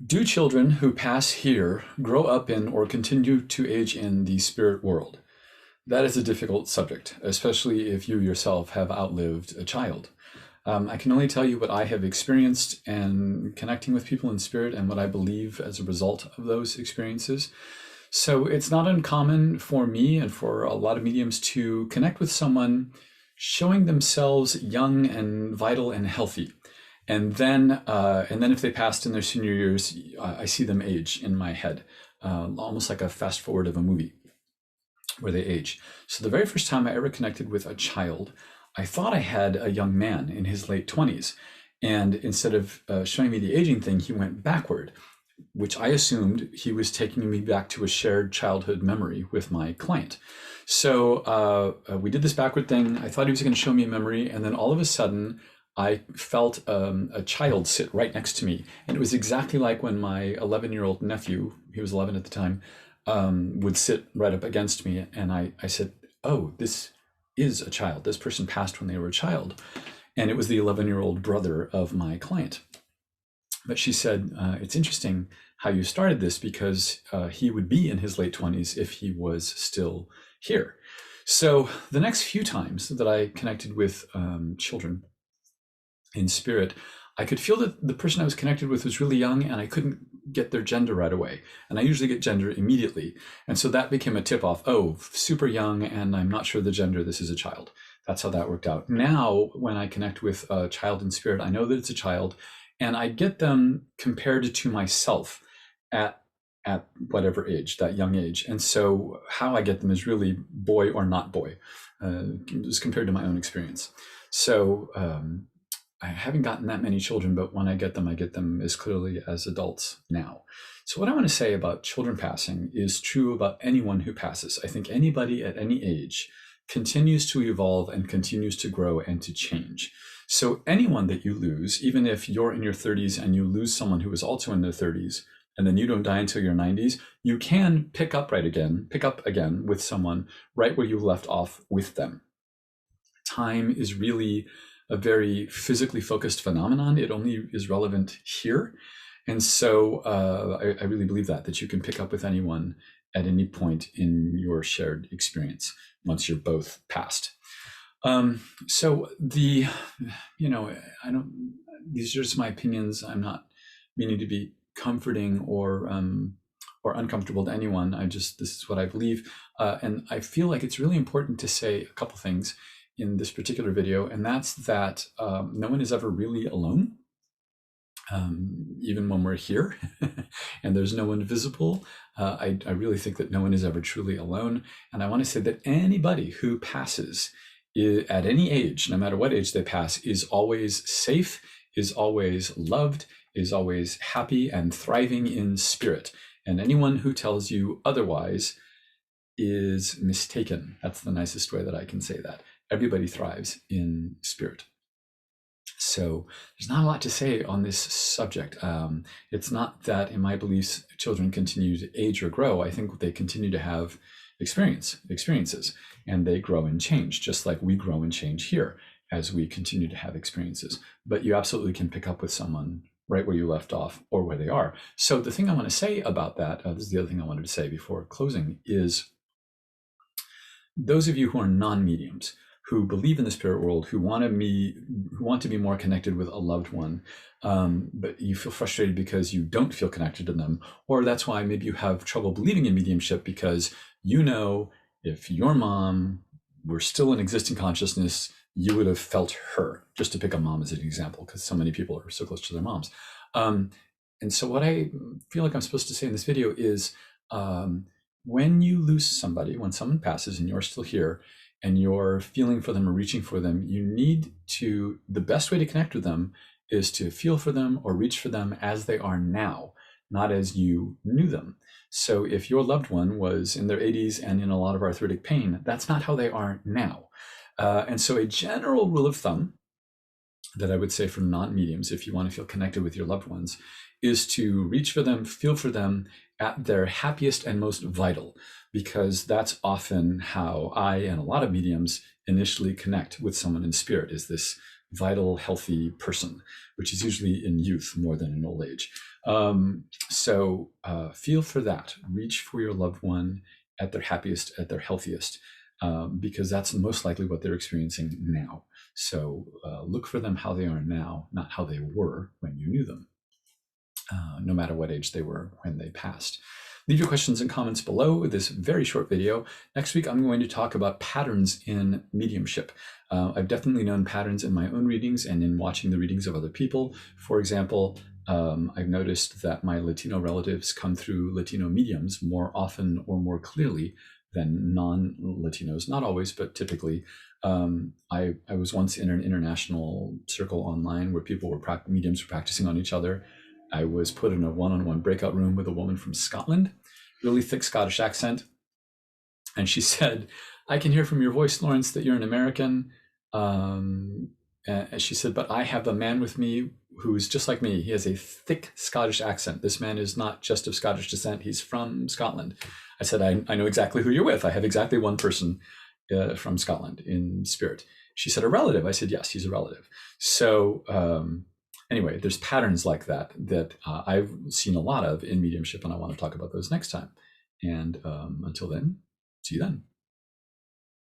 Do children who pass here grow up in or continue to age in the spirit world? That is a difficult subject, especially if you yourself have outlived a child. I can only tell you what I have experienced and connecting with people in spirit and what I believe as a result of those experiences. So it's not uncommon for me and for a lot of mediums to connect with someone showing themselves young and vital and healthy. And then if they passed in their senior years, I see them age in my head, almost like a fast forward of a movie where they age. So the very first time I ever connected with a child, I thought I had a young man in his late 20s. And instead of showing me the aging thing, he went backward, which I assumed he was taking me back to a shared childhood memory with my client. So we did this backward thing. I thought he was going to show me a memory. And then all of a sudden, I felt a child sit right next to me. And it was exactly like when my 11-year-old nephew, he was 11 at the time, would sit right up against me. And I said, oh, this is a child. This person passed when they were a child. And it was the 11-year-old brother of my client. But she said, it's interesting how you started this because he would be in his late 20s if he was still here. So the next few times that I connected with children in spirit, I could feel that the person I was connected with was really young and I couldn't get their gender right away. And I usually get gender immediately. And so that became a tip off. Oh, super young and I'm not sure the gender. This is a child. That's how that worked out. Now, when I connect with a child in spirit, I know that it's a child and I get them compared to myself at whatever age, that young age. And so how I get them is really boy or not boy, just compared to my own experience. So I haven't gotten that many children, but when I get them as clearly as adults now. So what I want to say about children passing is true about anyone who passes. I think anybody at any age continues to evolve and continues to grow and to change. So anyone that you lose, even if you're in your 30s and you lose someone who is also in their 30s, and then you don't die until your 90s, you can pick up again with someone right where you left off with them. Time is really a very physically focused phenomenon. It only is relevant here. And so I really believe that you can pick up with anyone at any point in your shared experience once you're both passed. So these are just my opinions. I'm not meaning to be comforting or uncomfortable to anyone. This is what I believe. And I feel like it's really important to say a couple things in this particular video, and that's that no one is ever really alone, even when we're here and there's no one visible. I really think that no one is ever truly alone. And I want to say that anybody who passes at any age, no matter what age they pass, is always safe, is always loved, is always happy and thriving in spirit. And anyone who tells you otherwise is mistaken. That's the nicest way that I can say that. Everybody thrives in spirit. So there's not a lot to say on this subject. It's not that, in my beliefs, children continue to age or grow. I think they continue to have experiences, and they grow and change, just like we grow and change here as we continue to have experiences. But you absolutely can pick up with someone right where you left off or where they are. So the thing I want to say about that, this is the other thing I wanted to say before closing, is those of you who are non-mediums, who believe in the spirit world, who want to be more connected with a loved one, but you feel frustrated because you don't feel connected to them, or that's why maybe you have trouble believing in mediumship because if your mom were still in existing consciousnness, you would have felt her, just to pick a mom as an example, because so many people are so close to their moms. And so what I feel like I'm supposed to say in this video is when you lose somebody, when someone passes and you're still here, and you're feeling for them or reaching for them, the best way to connect with them is to feel for them or reach for them as they are now, not as you knew them. So if your loved one was in their 80s and in a lot of arthritic pain, that's not how they are now. And so a general rule of thumb that I would say for non-mediums, if you want to feel connected with your loved ones, is to reach for them, feel for them at their happiest and most vital, because that's often how I and a lot of mediums initially connect with someone in spirit, is this vital, healthy person, which is usually in youth more than in old age. So feel for that. Reach for your loved one at their happiest, at their healthiest, because that's most likely what they're experiencing now. So look for them how they are now, not how they were when you knew them, no matter what age they were when they passed. Leave your questions and comments below this very short video. Next week, I'm going to talk about patterns in mediumship. I've definitely known patterns in my own readings and in watching the readings of other people. For example, I've noticed that my Latino relatives come through Latino mediums more often or more clearly than non-Latinos. Not always, but typically. I was once in an international circle online where people were mediums were practicing on each other. I was put in a one-on-one breakout room with a woman from Scotland, really thick Scottish accent. And she said, "I can hear from your voice, Lawrence, that you're an American." And she said, "But I have a man with me who is just like me. He has a thick Scottish accent. This man is not just of Scottish descent. He's from Scotland." I said, I know exactly who you're with. I have exactly one person from Scotland in spirit. She said, "A relative?" I said, "Yes, he's a relative." So anyway, there's patterns like that I've seen a lot of in mediumship, and I want to talk about those next time. And until then, see you then.